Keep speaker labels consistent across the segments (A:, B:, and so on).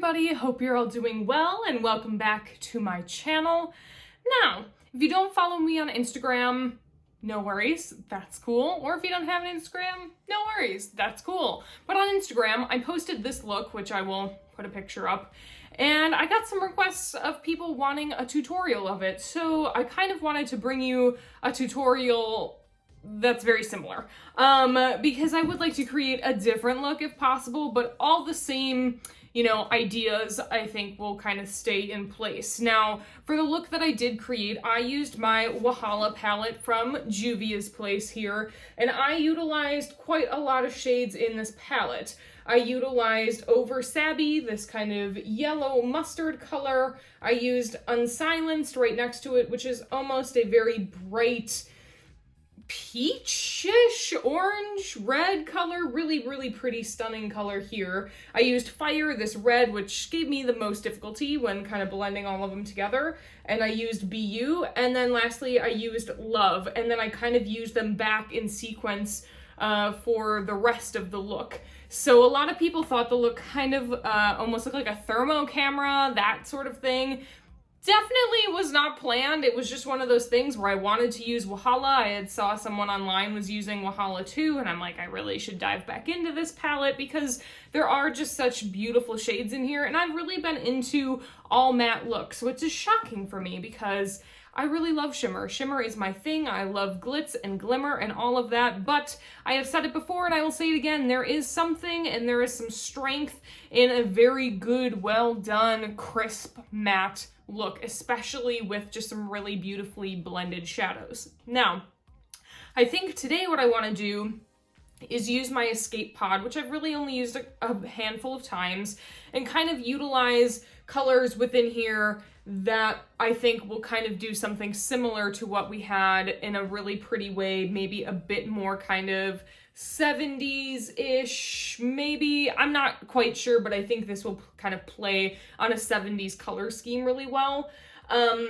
A: everybody, hope you're all doing well and welcome back to my channel. Now, if you don't follow me on Instagram, no worries, that's cool. Or if you don't have an Instagram, no worries, that's cool. But on Instagram, I posted this look, which I will put a picture up, and I got some requests of people wanting a tutorial of it. So I kind of wanted to bring you a tutorial that's very similar, because I would like to create a different look if possible, but all the same, ideas I think will kind of stay in place. Now, for the look that I did create, I used my Wahala palette from Juvia's Place here, and I utilized quite a lot of shades in this palette. I utilized Over Sabby, this kind of yellow mustard color. I used Unsilenced right next to it, which is almost a very bright peachish orange red color, really pretty stunning color here. I used Fire, this red, which gave me the most difficulty when kind of blending all of them together, and I used BU, and then lastly I used Love, and then I kind of used them back in sequence for the rest of the look. So a lot of people thought the look kind of almost looked like a thermo camera, that sort of thing. Definitely was not planned. It was just one of those things where I wanted to use Wahala. I had saw someone online was using Wahala too, and I'm like, I really should dive back into this palette because there are just such beautiful shades in here, and I've really been into all matte looks, which is shocking for me because I really love shimmer. Shimmer is my thing. I love glitz and glimmer and all of that, but I have said it before and I will say it again, there is something and there is some strength in a very good, well done, crisp matte look, especially with just some really beautifully blended shadows. Now, I think today what I want to do is use my Escape Pod, which I've really only used a handful of times, and kind of utilize colors within here that I think will kind of do something similar to what we had in a really pretty way, maybe a bit more kind of 70s-ish, maybe. I'm not quite sure, but I think this will kind of play on a 70s color scheme really well.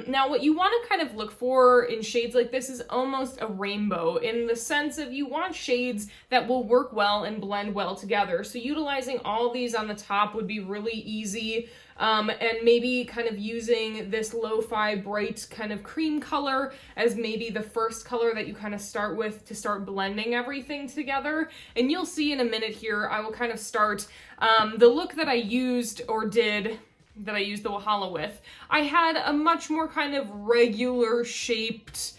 A: Now, what you want to kind of look for in shades like this is almost a rainbow, in the sense of you want shades that will work well and blend well together. So utilizing all these on the top would be really easy, and maybe kind of using this lo-fi bright kind of cream color as maybe the first color that you kind of start with to start blending everything together. And you'll see in a minute here, I will kind of start the look that I used or did that I used the Wahala with. I had a much more kind of regular shaped,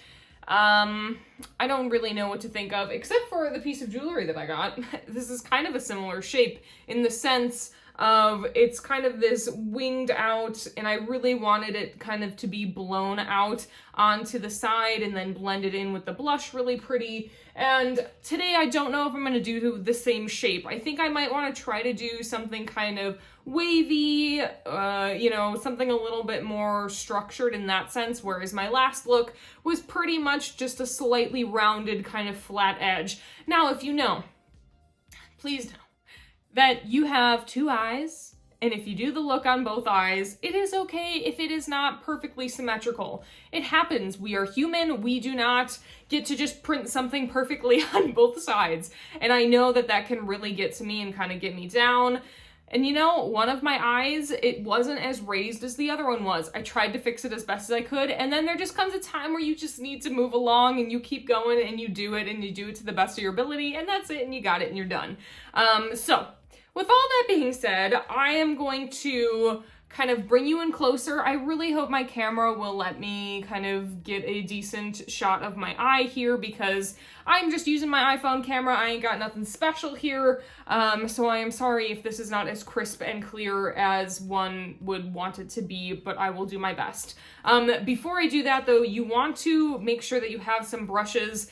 A: I don't really know what to think of, except for the piece of jewelry that I got. This is kind of a similar shape in the sense of it's kind of this winged out, and I really wanted it kind of to be blown out onto the side and then blended in with the blush really pretty. And today I don't know if I'm going to do the same shape. I think I might want to try to do something kind of wavy, something a little bit more structured in that sense, whereas my last look was pretty much just a slightly rounded kind of flat edge. Now, if you know, please know that you have two eyes, and if you do the look on both eyes, it is okay if it is not perfectly symmetrical. It happens. We are human. We do not get to just print something perfectly on both sides. And I know that that can really get to me and kind of get me down. And one of my eyes, it wasn't as raised as the other one was. I tried to fix it as best as I could, and then there just comes a time where you just need to move along and you keep going and you do it to the best of your ability, and that's it, and you got it and you're done. So with all that being said, I am going to kind of bring you in closer. I really hope my camera will let me kind of get a decent shot of my eye here because I'm just using my iPhone camera. I ain't got nothing special here, so I am sorry if this is not as crisp and clear as one would want it to be, but I will do my best. Before I do that though, you want to make sure that you have some brushes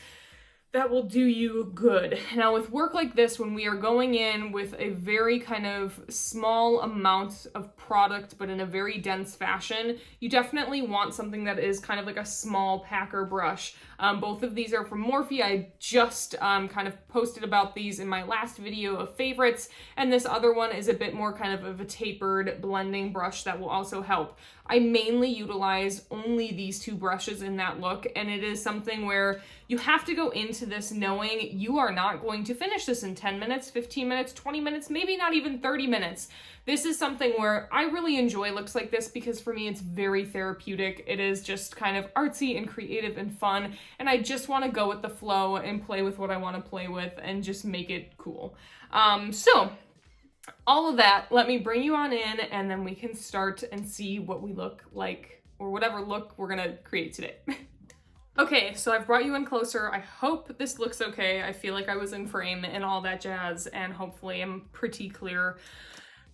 A: that will do you good. Now with work like this, when we are going in with a very kind of small amount of product, but in a very dense fashion, you definitely want something that is kind of like a small packer brush. Both of these are from Morphe. I just kind of posted about these in my last video of favorites, and this other one is a bit more kind of a tapered blending brush that will also help. I mainly utilize only these two brushes in that look, and it is something where you have to go into into this knowing you are not going to finish this in 10 minutes, 15 minutes, 20 minutes, maybe not even 30 minutes. This is something where I really enjoy looks like this because for me it's very therapeutic. It is just kind of artsy and creative and fun, and I just want to go with the flow and play with what I want to play with and just make it cool. So all of that, let me bring you on in and then we can start and see what we look like, or whatever look we're gonna create today. Okay, so I've brought you in closer. I hope this looks okay. I feel like I was in frame and all that jazz, and hopefully I'm pretty clear.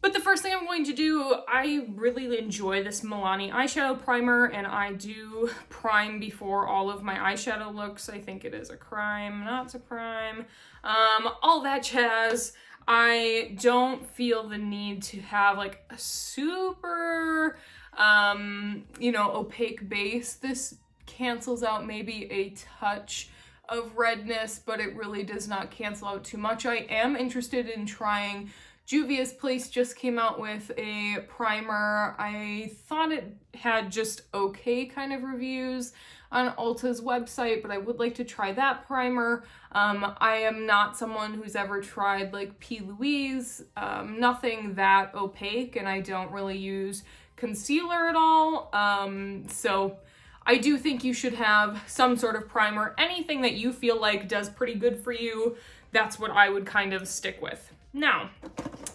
A: But the first thing I'm going to do, I really enjoy this Milani eyeshadow primer, and I do prime before all of my eyeshadow looks. I think it is a crime not to prime. All that jazz. I don't feel the need to have like a super, you know, opaque base. This cancels out maybe a touch of redness, but it really does not cancel out too much. I am interested in trying Juvia's Place just came out with a primer. I thought it had just okay kind of reviews on Ulta's website, but I would like to try that primer. I am not someone who's ever tried like P. Louise, nothing that opaque, and I don't really use concealer at all. So I do think you should have some sort of primer. Anything that you feel like does pretty good for you, that's what I would kind of stick with. Now,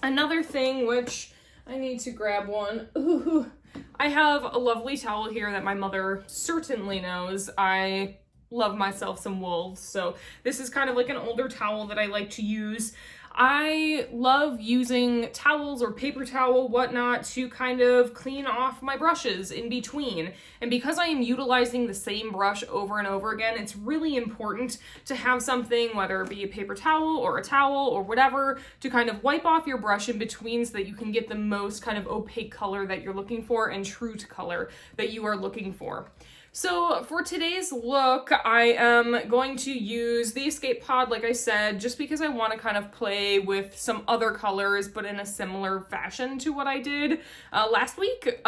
A: another thing which I need to grab one. Ooh, I have a lovely towel here that my mother certainly knows. I love myself some wolves, so this is kind of like an older towel that I like to use. I love using towels or paper towel, whatnot, to kind of clean off my brushes in between. And because I am utilizing the same brush over and over again, it's really important to have something, whether it be a paper towel or whatever, to kind of wipe off your brush in between so that you can get the most kind of opaque color that you're looking for and true to color that you are looking for. So for today's look, I am going to use the Escape Pod, like I said, just because I want to kind of play with some other colors, but in a similar fashion to what I did last week.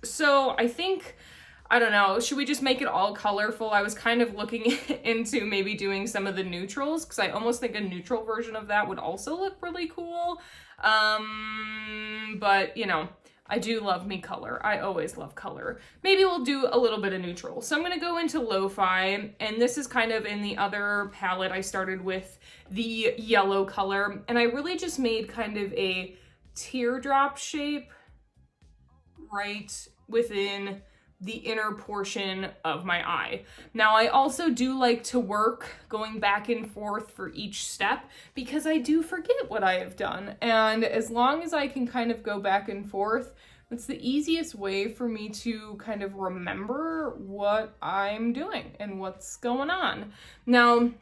A: So I think, I don't know, should we just make it all colorful? I was kind of looking into maybe doing some of the neutrals, because I almost think a neutral version of that would also look really cool. But, you know, I do love me color. I always love color. Maybe we'll do a little bit of neutral. So I'm going to go into Lo-Fi, and this is kind of in the other palette. I started with the yellow color, and I really just made kind of a teardrop shape right within the inner portion of my eye. Now, I also do like to work going back and forth for each step because I do forget what I have done. And as long as I can kind of go back and forth, it's the easiest way for me to kind of remember what I'm doing and what's going on. Now,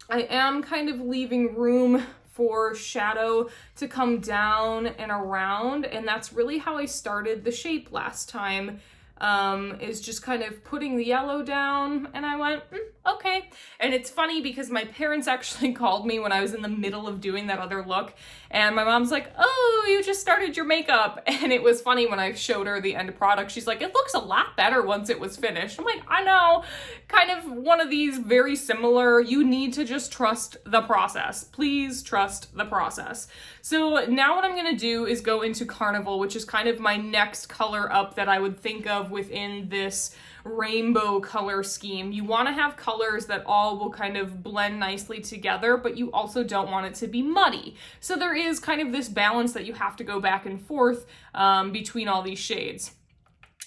A: I am kind of leaving room for shadow to come down and around, and that's really how I started the shape last time. Is just kind of putting the yellow down, and I went, okay. And it's funny because my parents actually called me when I was in the middle of doing that other look, and my mom's like, oh, you just started your makeup. And it was funny when I showed her the end product, she's like, it looks a lot better once it was finished. I'm like, I know, kind of one of these very similar, you need to just trust the process. Please trust the process. So now what I'm gonna do is go into Carnival, which is kind of my next color up that I would think of within this rainbow color scheme. You want to have colors that all will kind of blend nicely together, but you also don't want it to be muddy. So there is kind of this balance that you have to go back and forth between all these shades.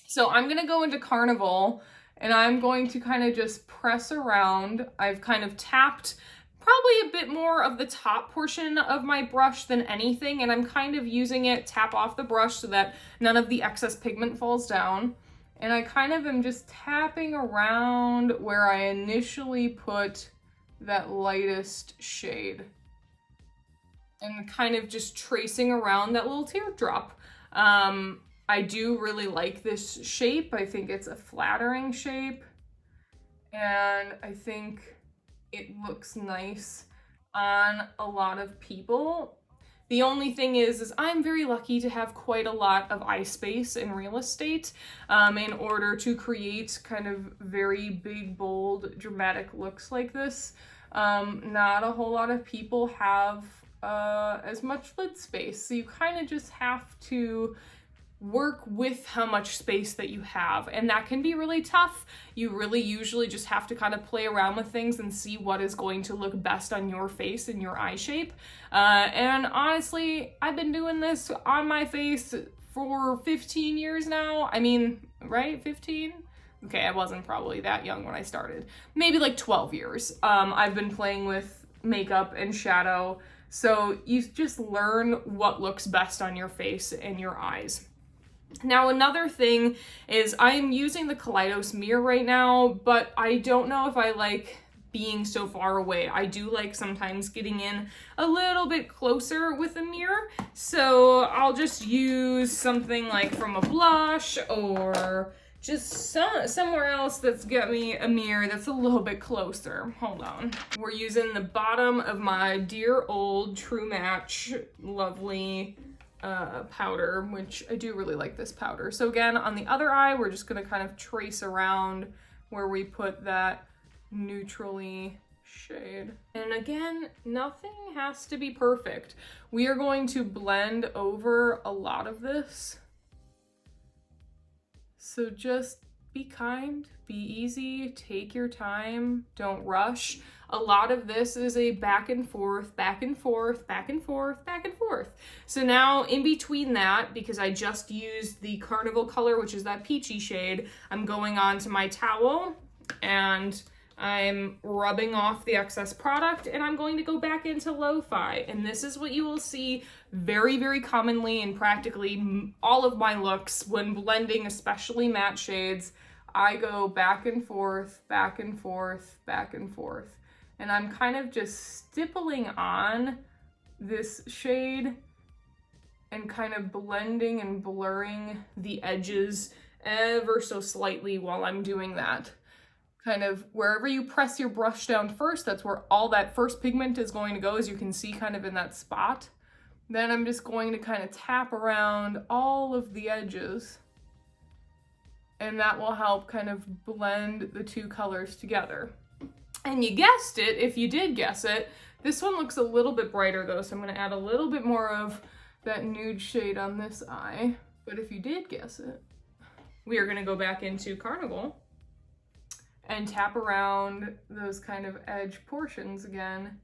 A: So I'm going to go into Carnival, and I'm going to kind of just press around. I've kind of tapped probably a bit more of the top portion of my brush than anything, and I'm kind of using it, tap off the brush so that none of the excess pigment falls down. And I kind of am just tapping around where I initially put that lightest shade. And kind of just tracing around that little teardrop. I do really like this shape. I think it's a flattering shape. And I think it looks nice on a lot of people. The only thing is I'm very lucky to have quite a lot of eye space in real estate in order to create kind of very big, bold, dramatic looks like this. Not a whole lot of people have as much lid space, so you kind of just have to work with how much space that you have, and that can be really tough. You really usually just have to kind of play around with things and see what is going to look best on your face and your eye shape. And honestly, I've been doing this on my face for 15 years now. I mean, right? 15? Okay, I wasn't probably that young when I started. Maybe like 12 years. I've been playing with makeup and shadow, so you just learn what looks best on your face and your eyes. Now, another thing is I'm using the Kaleidos mirror right now, but I don't know if I like being so far away. I do like sometimes getting in a little bit closer with a mirror, so I'll just use something like from a blush or just somewhere else that's got me a mirror that's a little bit closer. Hold on. We're using the bottom of my dear old True Match lovely powder, which I do really like this powder. So again, on the other eye, we're just gonna kind of trace around where we put that neutrally shade. And again, nothing has to be perfect. We are going to blend over a lot of this. So just be kind, be easy, take your time, don't rush. A lot of this is a back and forth, back and forth, back and forth, back and forth. So now in between that, because I just used the Carnival color, which is that peachy shade, I'm going on to my towel and I'm rubbing off the excess product, and I'm going to go back into Lo-Fi. And this is what you will see very, very commonly in practically all of my looks when blending, especially matte shades. I go back and forth, back and forth, back and forth. And I'm kind of just stippling on this shade and kind of blending and blurring the edges ever so slightly while I'm doing that. Kind of wherever you press your brush down first, that's where all that first pigment is going to go, as you can see kind of in that spot. Then I'm just going to kind of tap around all of the edges, and that will help kind of blend the two colors together. And you guessed it, if you did guess it, this one looks a little bit brighter though, so I'm going to add a little bit more of that nude shade on this eye. But if you did guess it, we are going to go back into Carnival and tap around those kind of edge portions again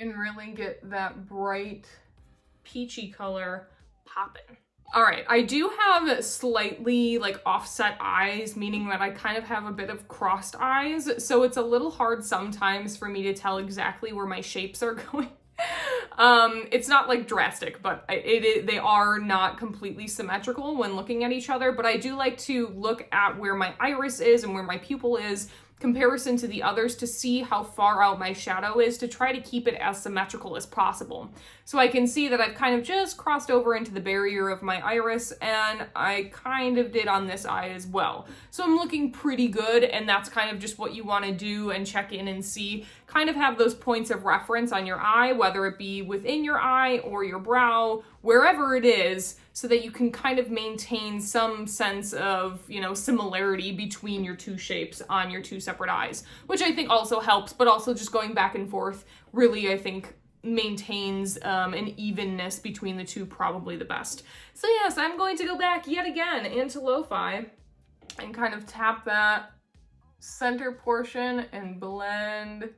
A: and really get that bright peachy color popping. All right, I do have slightly like offset eyes, meaning that I kind of have a bit of crossed eyes, so it's a little hard sometimes for me to tell exactly where my shapes are going. It's not like drastic, but they are not completely symmetrical when looking at each other, but I do like to look at where my iris is and where my pupil is comparison to the others to see how far out my shadow is, to try to keep it as symmetrical as possible. So I can see that I've kind of just crossed over into the barrier of my iris, and I kind of did on this eye as well. So I'm looking pretty good, and that's kind of just what you want to do and check in and see. Kind of have those points of reference on your eye, whether it be within your eye or your brow, wherever it is, so that you can kind of maintain some sense of, you know, similarity between your two shapes on your two separate eyes, which I think also helps, but also just going back and forth really, I think, maintains an evenness between the two probably the best. So yes, I'm going to go back yet again into Lo-Fi and kind of tap that center portion and blend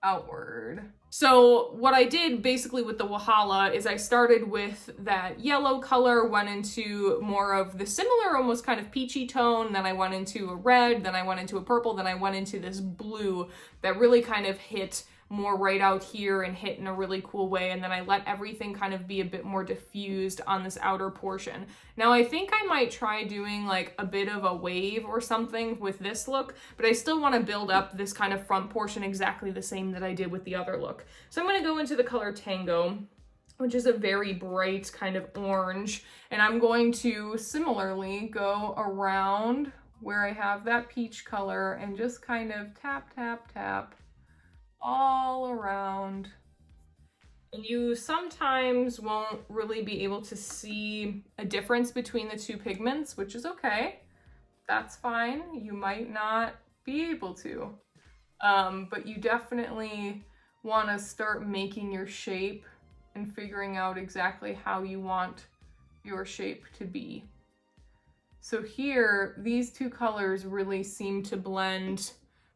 A: outward. So what I did basically with the Wahala is I started with that yellow color, went into more of the similar, almost kind of peachy tone, then I went into a red, then I went into a purple, then I went into this blue that really kind of hit more right out here and hit in a really cool way, and then I let everything kind of be a bit more diffused on this outer portion. Now I think I might try doing like a bit of a wave or something with this look, but I still want to build up this kind of front portion exactly the same that I did with the other look. So I'm going to go into the color Tango, which is a very bright kind of orange, and I'm going to similarly go around where I have that peach color and just kind of tap, tap, tap all around. And you sometimes won't really be able to see a difference between the two pigments, which is okay. That's fine. You might not be able to. But you definitely want to start making your shape and figuring out exactly how you want your shape to be. So here, these two colors really seem to blend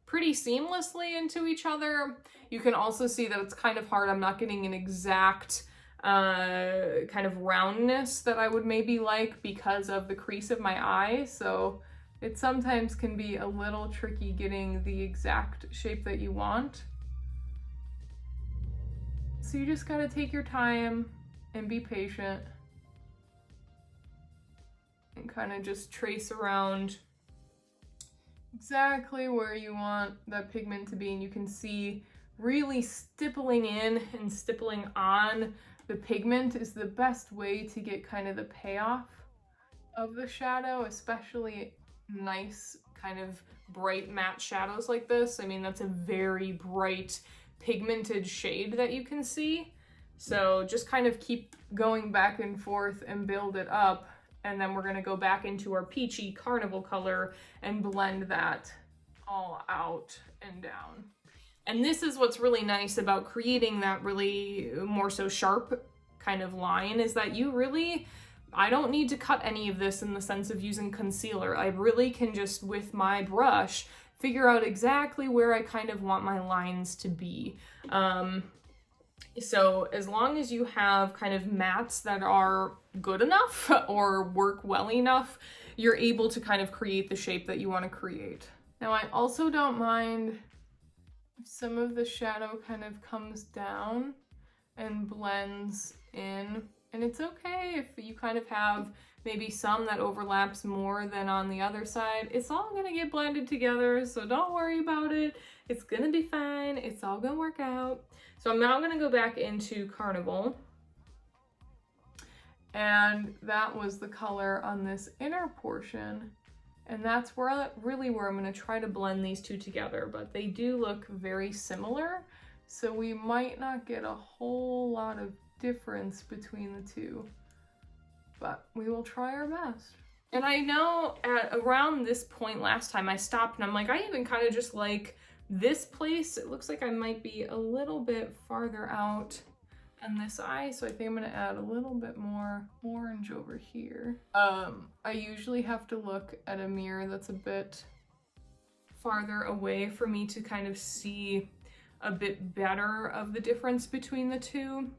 A: pretty seamlessly into each other. You can also see that it's kind of hard. I'm not getting an exact kind of roundness that I would maybe like because of the crease of my eye. So it sometimes can be a little tricky getting the exact shape that you want. So you just gotta take your time and be patient and kind of just trace around exactly where you want that pigment to be. And you can see really stippling in and stippling on the pigment is the best way to get kind of the payoff of the shadow, especially nice kind of bright matte shadows like this. I mean, that's a very bright pigmented shade that you can see. So just kind of keep going back and forth and build it up. And then we're gonna go back into our peachy carnival color and blend that all out and down. And this is what's really nice about creating that really more so sharp kind of line, is that you really, I don't need to cut any of this in the sense of using concealer. I really can just, with my brush, figure out exactly where I kind of want my lines to be. So as long as you have kind of mattes that are good enough or work well enough, you're able to kind of create the shape that you want to create. Now I also don't mind if some of the shadow kind of comes down and blends in, and it's okay if you kind of have maybe some that overlaps more than on the other side. It's all gonna get blended together, so don't worry about it. It's gonna be fine. It's all gonna work out. So I'm now gonna go back into Carnival. And that was the color on this inner portion. And that's where really where I'm gonna try to blend these two together, but they do look very similar. So we might not get a whole lot of difference between the two, but we will try our best. And I know at around this point last time I stopped and I'm like, I even kind of just like this place. It looks like I might be a little bit farther out on this eye, so I think I'm gonna add a little bit more orange over here. I usually have to look at a mirror that's a bit farther away for me to kind of see a bit better of the difference between the two.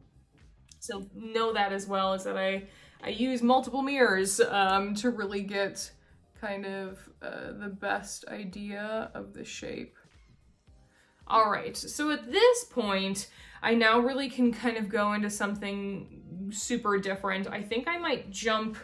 A: So know that as well, is that I use multiple mirrors to really get kind of the best idea of the shape. All right, so at this point, I now really can kind of go into something super different. I think I might jump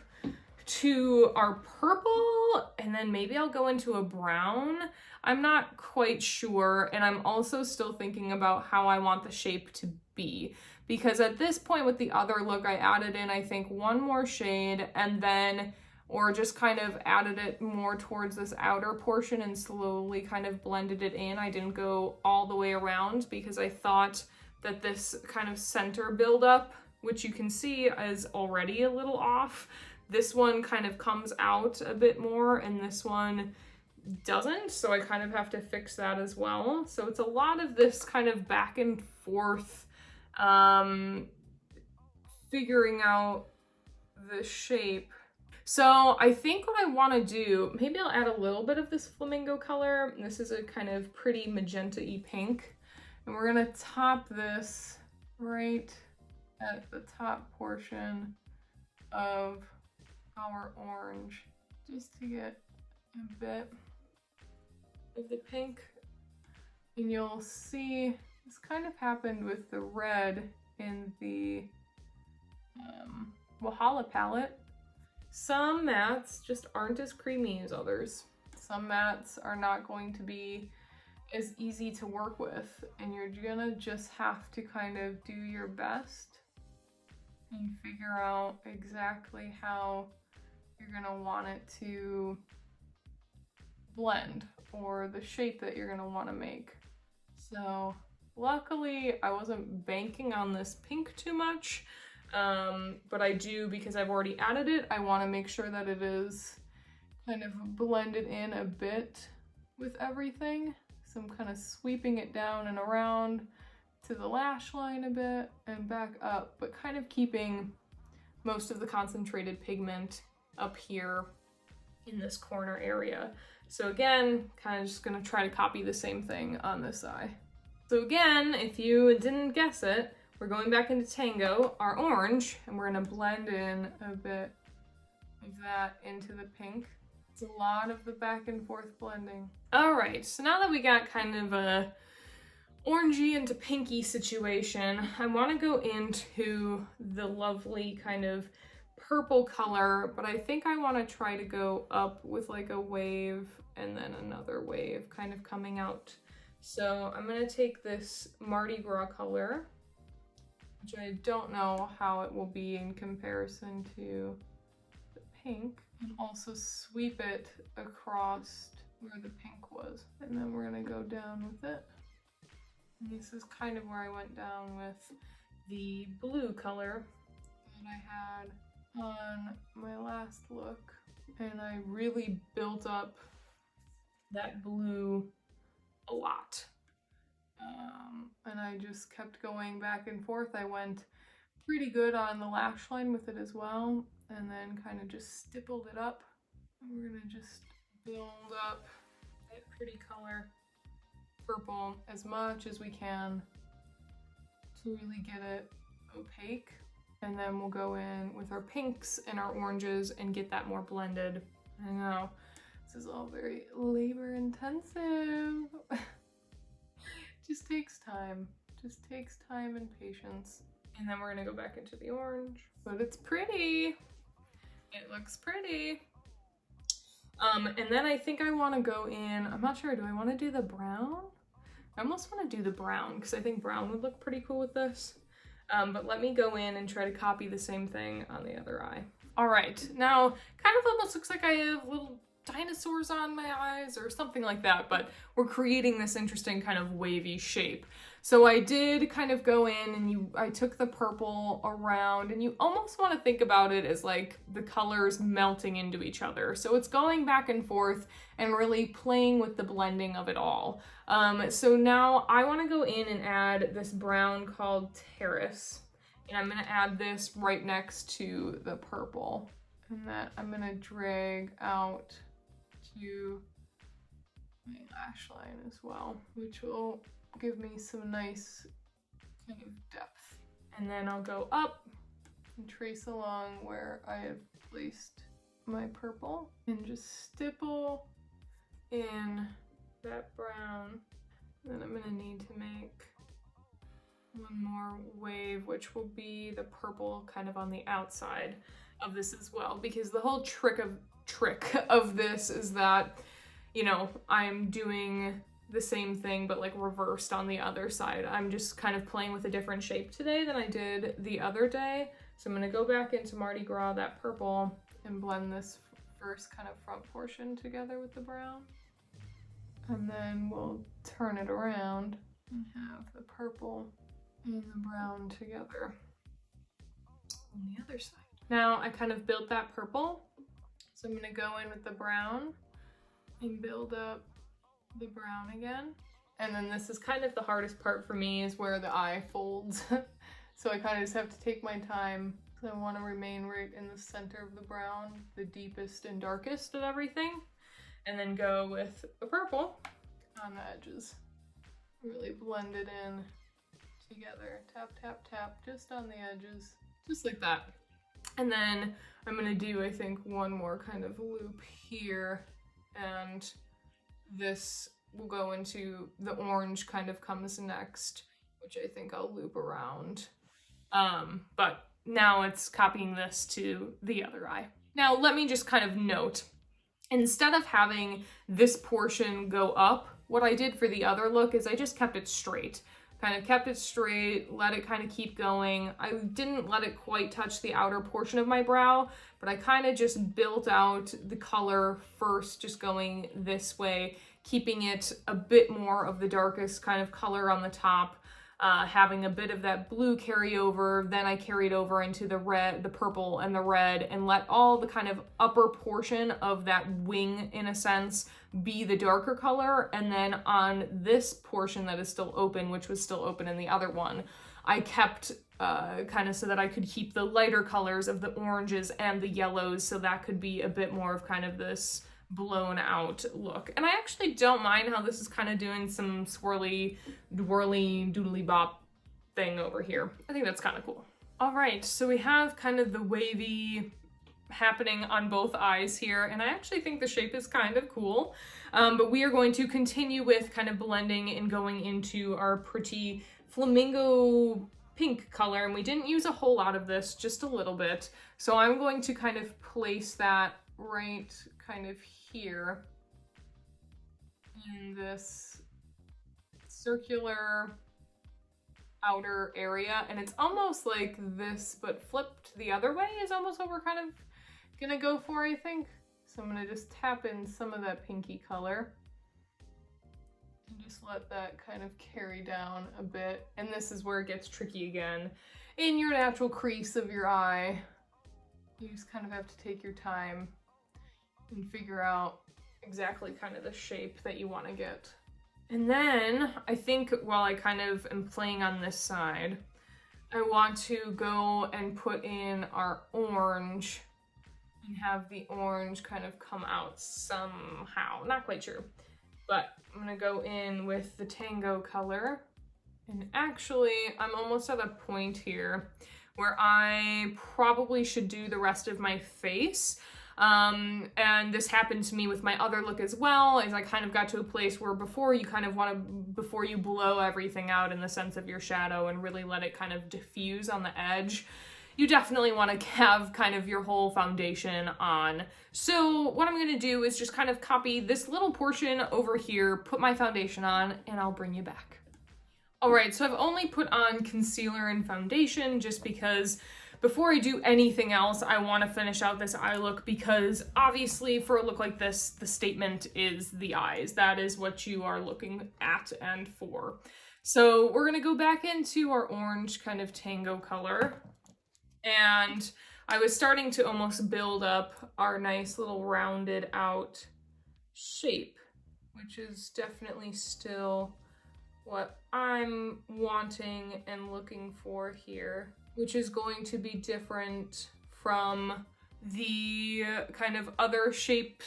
A: to our purple and then maybe I'll go into a brown. I'm not quite sure, and I'm also still thinking about how I want the shape to be, because at this point with the other look, I added in, I think, one more shade and then, or just kind of added it more towards this outer portion and slowly kind of blended it in. I didn't go all the way around because I thought that this kind of center buildup, which you can see is already a little off. This one kind of comes out a bit more and this one doesn't, so I kind of have to fix that as well. So it's a lot of this kind of back and forth figuring out the shape. So I think what I want to do, maybe I'll add a little bit of this flamingo color. This is a kind of pretty magenta-y pink, and we're gonna top this right at the top portion of our orange, just to get a bit of the pink. And you'll see this kind of happened with the red in the Wahala palette. Some mattes just aren't as creamy as others. Some mattes are not going to be as easy to work with, and you're gonna just have to kind of do your best and figure out exactly how you're gonna want it to blend, or the shape that you're gonna want to make. So luckily I wasn't banking on this pink too much, but I do, because I've already added it, I want to make sure that it is kind of blended in a bit with everything. So I'm kind of sweeping it down and around, to the lash line a bit and back up, but kind of keeping most of the concentrated pigment up here in this corner area. So again, kind of just gonna try to copy the same thing on this eye. So again, if you didn't guess it, we're going back into Tango, our orange, and we're gonna blend in a bit of that into the pink. It's a lot of the back and forth blending. All right, so now that we got kind of a orangey into pinky situation, I wanna go into the lovely kind of purple color, but I think I wanna try to go up with like a wave and then another wave kind of coming out. So I'm gonna take this Mardi Gras color, which I don't know how it will be in comparison to the pink, and also sweep it across where the pink was. And then we're gonna go down with it. And this is kind of where I went down with the blue color that I had on my last look. And I really built up that blue a lot. And I just kept going back and forth. I went pretty good on the lash line with it as well, and then kind of just stippled it up. And we're gonna just build up that pretty color purple as much as we can to really get it opaque. And then we'll go in with our pinks and our oranges and get that more blended. I know, this is all very labor intensive. Just takes time. Just takes time and patience. And then we're gonna go back into the orange. But it's pretty. It looks pretty. And then I think I wanna go in, I'm not sure, do I wanna do the brown? I almost wanna do the brown because I think brown would look pretty cool with this. But let me go in and try to copy the same thing on the other eye. All right, now kind of almost looks like I have little dinosaurs on my eyes or something like that, but we're creating this interesting kind of wavy shape. So I did kind of go in and I took the purple around, and you almost want to think about it as like the colors melting into each other. So it's going back and forth and really playing with the blending of it all. So now I want to go in and add this brown called Terrace, and I'm going to add this right next to the purple, and that I'm going to drag out to my lash line as well, which will give me some nice kind of depth. And then I'll go up and trace along where I have placed my purple and just stipple in that brown. Then I'm gonna need to make one more wave, which will be the purple kind of on the outside of this as well, because the whole trick of this is that, you know, I'm doing the same thing but like reversed on the other side. I'm just kind of playing with a different shape today than I did the other day. So I'm gonna go back into Mardi Gras, that purple, and blend this first kind of front portion together with the brown. And then we'll turn it around and have the purple and the brown together on the other side. Now I kind of built that purple, so I'm gonna go in with the brown and build up the brown again. And then this is kind of the hardest part for me, is where the eye folds. So I kind of just have to take my time. So I want to remain right in the center of the brown, the deepest and darkest of everything, and then go with the purple on the edges. Really blend it in together. Tap, tap, tap, just on the edges, just like that. And then I'm gonna do, I think, one more kind of loop here, and this will go into the orange, kind of comes next, which I think I'll loop around. But now it's copying this to the other eye. Now let me just kind of note, instead of having this portion go up, what I did for the other look is I just kept it straight. Kind of kept it straight, let it kind of keep going. I didn't let it quite touch the outer portion of my brow, but I kind of just built out the color first, just going this way, keeping it a bit more of the darkest kind of color on the top, having a bit of that blue carryover. Then I carried over into the red, the purple and the red, and let all the kind of upper portion of that wing, in a sense, be the darker color. And then on this portion that is still open, which was still open in the other one, I kept kind of so that I could keep the lighter colors of the oranges and the yellows, so that could be a bit more of kind of this blown out look. And I actually don't mind how this is kind of doing some swirly, twirly, doodly bop thing over here. I think that's kind of cool. All right, so we have kind of the wavy happening on both eyes here, and I actually think the shape is kind of cool. But we are going to continue with kind of blending and going into our pretty flamingo pink color, and we didn't use a whole lot of this, just a little bit. So I'm going to kind of place that right kind of here in this circular outer area, and it's almost like this but flipped the other way is almost what we're kind of gonna go for, I think. So I'm gonna just tap in some of that pinky color and just let that kind of carry down a bit. And this is where it gets tricky again. In your natural crease of your eye, you just kind of have to take your time and figure out exactly kind of the shape that you want to get. And then I think while I kind of am playing on this side, I want to go and put in our orange and have the orange kind of come out somehow. Not quite sure, but I'm gonna go in with the Tango color. And actually, I'm almost at a point here where I probably should do the rest of my face. And this happened to me with my other look as well, as I kind of got to a place where before you kind of want to, before you blow everything out in the sense of your shadow and really let it kind of diffuse on the edge, you definitely want to have kind of your whole foundation on. So what I'm going to do is just kind of copy this little portion over here, put my foundation on, and I'll bring you back. All right, so I've only put on concealer and foundation just because before I do anything else, I want to finish out this eye look, because obviously for a look like this, the statement is the eyes. That is what you are looking at and for. So we're going to go back into our orange kind of Tango color. And I was starting to almost build up our nice little rounded out shape, which is definitely still what I'm wanting and looking for here, which is going to be different from the kind of other shape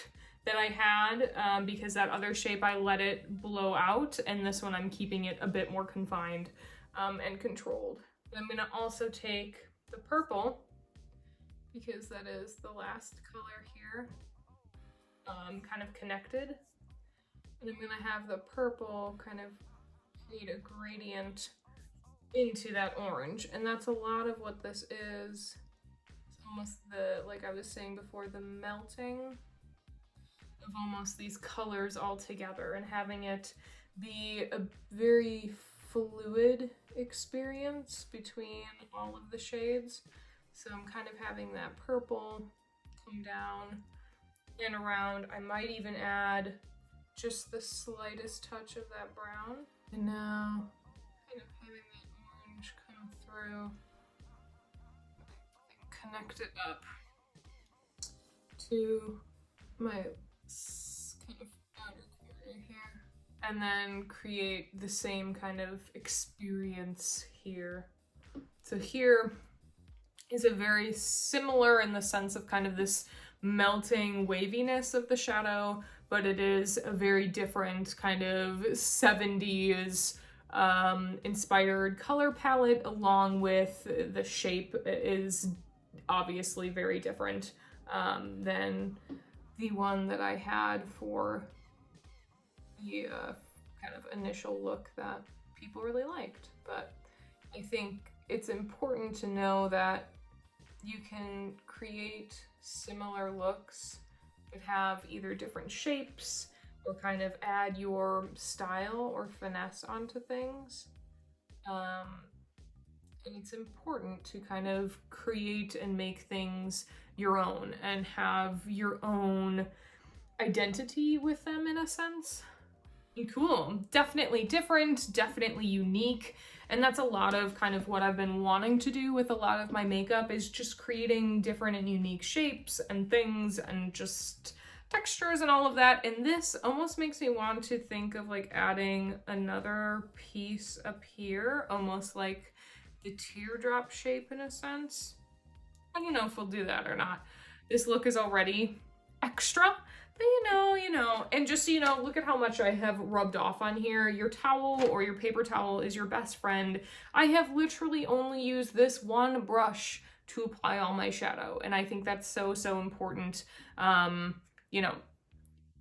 A: that I had, because that other shape I let it blow out, and this one I'm keeping it a bit more confined and controlled. I'm gonna also take the purple, because that is the last color here, kind of connected, and I'm gonna have the purple kind of create a gradient into that orange, and that's a lot of what this is. It's almost the, like I was saying before, the melting of almost these colors all together and having it be a very fluid experience between all of the shades. So I'm kind of having that purple come down and around. I might even add just the slightest touch of that brown. And now kind of having that orange come through and connect it up to my kind of outer corner here, and then create the same kind of experience here. So here is a very similar in the sense of kind of this melting waviness of the shadow, but it is a very different kind of 70s inspired color palette, along with the shape is obviously very different than the one that I had for the kind of initial look that people really liked. But I think it's important to know that you can create similar looks but have either different shapes or kind of add your style or finesse onto things. And it's important to kind of create and make things your own and have your own identity with them in a sense. Cool, definitely different, definitely unique. And that's a lot of kind of what I've been wanting to do with a lot of my makeup, is just creating different and unique shapes and things and just textures and all of that. And this almost makes me want to think of like adding another piece up here, almost like the teardrop shape in a sense. I don't know if we'll do that or not. This look is already extra, but you know, and just so you know, look at how much I have rubbed off on here. Your towel or your paper towel is your best friend. I have literally only used this one brush to apply all my shadow, and I think that's so, so important. You know,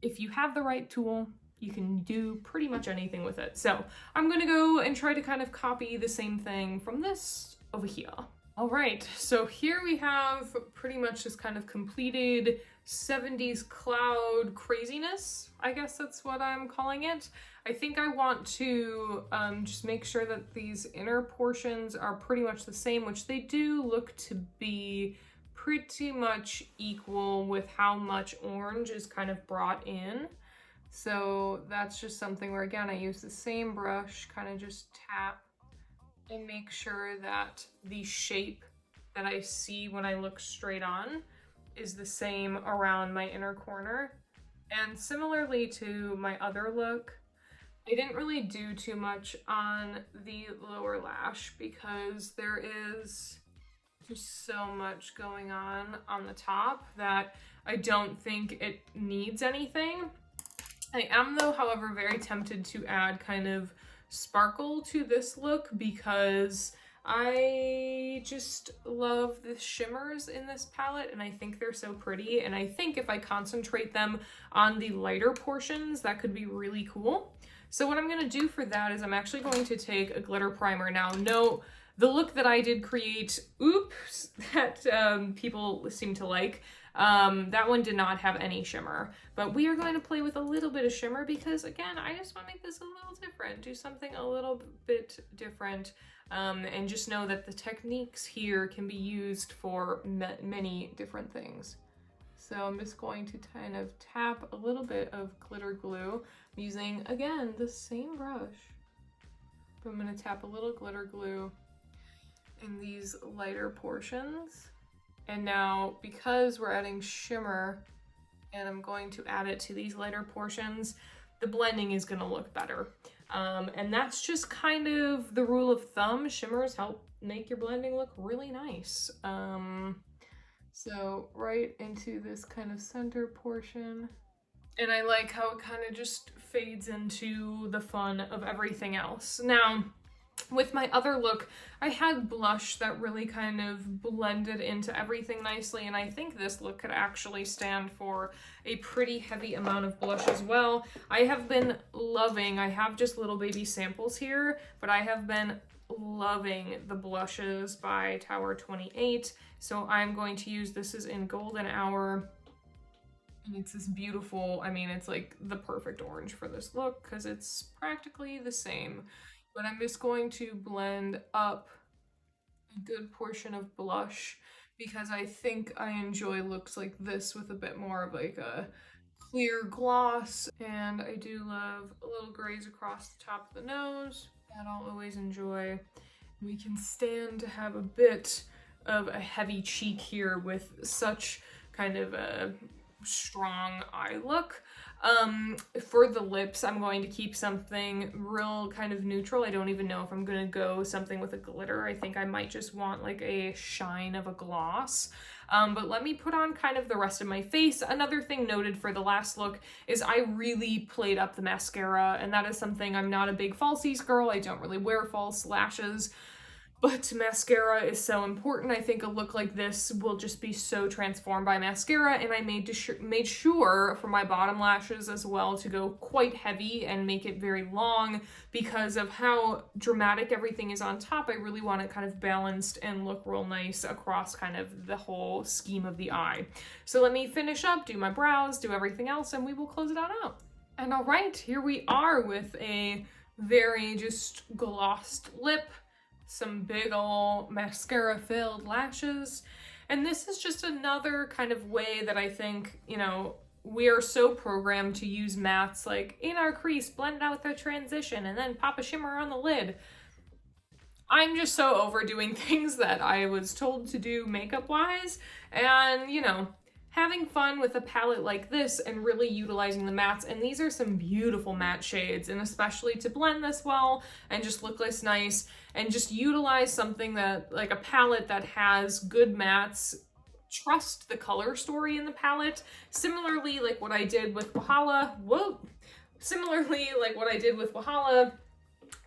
A: if you have the right tool, you can do pretty much anything with it. So I'm gonna go and try to kind of copy the same thing from this over here. All right, so here we have pretty much this kind of completed 70s cloud craziness. I guess that's what I'm calling it. I think I want to just make sure that these inner portions are pretty much the same, which they do look to be pretty much equal with how much orange is kind of brought in. So that's just something where, again, I use the same brush, kind of just tap and make sure that the shape that I see when I look straight on is the same around my inner corner. And similarly to my other look, I didn't really do too much on the lower lash because there is just so much going on the top that I don't think it needs anything. I am though, however, very tempted to add kind of sparkle to this look because I just love the shimmers in this palette and I think they're so pretty, and I think if I concentrate them on the lighter portions, that could be really cool. So what I'm going to do for that is I'm actually going to take a glitter primer. Now, no, the look that I did create, oops, that people seem to like, that one did not have any shimmer, but we are going to play with a little bit of shimmer because, again, I just want to make this a little different, do something a little bit different, and just know that the techniques here can be used for many different things. So I'm just going to kind of tap a little bit of glitter glue. I'm using, again, the same brush, but I'm going to tap a little glitter glue in these lighter portions. And now, because we're adding shimmer and I'm going to add it to these lighter portions, the blending is going to look better. And that's just kind of the rule of thumb. Shimmers help make your blending look really nice. So right into this kind of center portion. And I like how it kind of just fades into the fun of everything else. Now, with my other look, I had blush that really kind of blended into everything nicely, and I think this look could actually stand for a pretty heavy amount of blush as well. I have been loving, I have just little baby samples here, but I have been loving the blushes by Tower 28. So I'm going to use, this is in Golden Hour, and it's this beautiful, I mean, it's like the perfect orange for this look because it's practically the same. But I'm just going to blend up a good portion of blush because I think I enjoy looks like this with a bit more of like a clear gloss. And I do love a little grays across the top of the nose. That I'll always enjoy. We can stand to have a bit of a heavy cheek here with such kind of a strong eye look. For the lips, I'm going to keep something real kind of neutral. I don't even know if I'm gonna go something with a glitter. I think I might just want like a shine of a gloss. But let me put on kind of the rest of my face. Another thing noted for the last look is I really played up the mascara, and that is something, I'm not a big falsies girl. I don't really wear false lashes. But mascara is so important. I think a look like this will just be so transformed by mascara, and I made sure for my bottom lashes as well to go quite heavy and make it very long because of how dramatic everything is on top. I really want it kind of balanced and look real nice across kind of the whole scheme of the eye. So let me finish up, do my brows, do everything else, and we will close it on out. And all right, here we are with a very just glossed lip, some big ol' mascara filled lashes, and this is just another kind of way that I think, you know, we are so programmed to use mattes like in our crease, blend out the transition, and then pop a shimmer on the lid. I'm just so overdoing things that I was told to do makeup wise, and you know, having fun with a palette like this and really utilizing the mattes. And these are some beautiful matte shades, and especially to blend this well and just look this nice and just utilize something that, like a palette that has good mattes. Trust the color story in the palette. Similarly, like what I did with Wahala,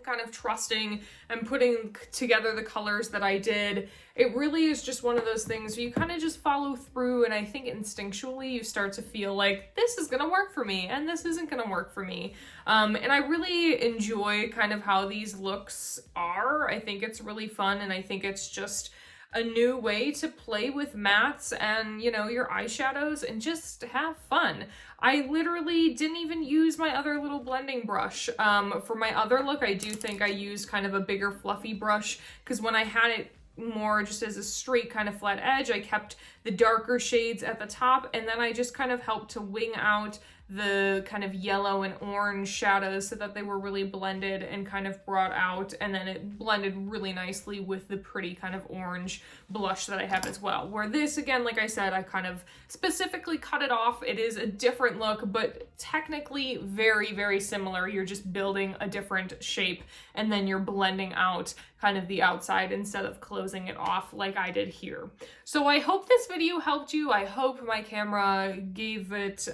A: kind of trusting and putting together the colors that I did. It really is just one of those things where you kind of just follow through, and I think instinctually you start to feel like this is gonna work for me and this isn't gonna work for me. And I really enjoy kind of how these looks are. I think it's really fun, and I think it's just a new way to play with mattes and, you know, your eyeshadows and just have fun. I literally didn't even use my other little blending brush. For my other look, I do think I used kind of a bigger fluffy brush, because when I had it more just as a straight kind of flat edge, I kept the darker shades at the top, and then I just kind of helped to wing out the kind of yellow and orange shadows so that they were really blended and kind of brought out, and then it blended really nicely with the pretty kind of orange blush that I have as well. Where this, again, like I said, I kind of specifically cut it off. It is a different look, but technically very, very similar. You're just building a different shape, and then you're blending out kind of the outside instead of closing it off like I did here. So I hope this video helped you. I hope my camera gave it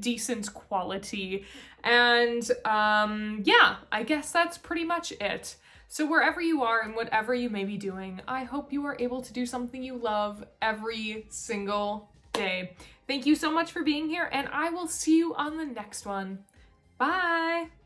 A: decent quality. And yeah, I guess that's pretty much it. So wherever you are and whatever you may be doing, I hope you are able to do something you love every single day. Thank you so much for being here, and I will see you on the next one. Bye!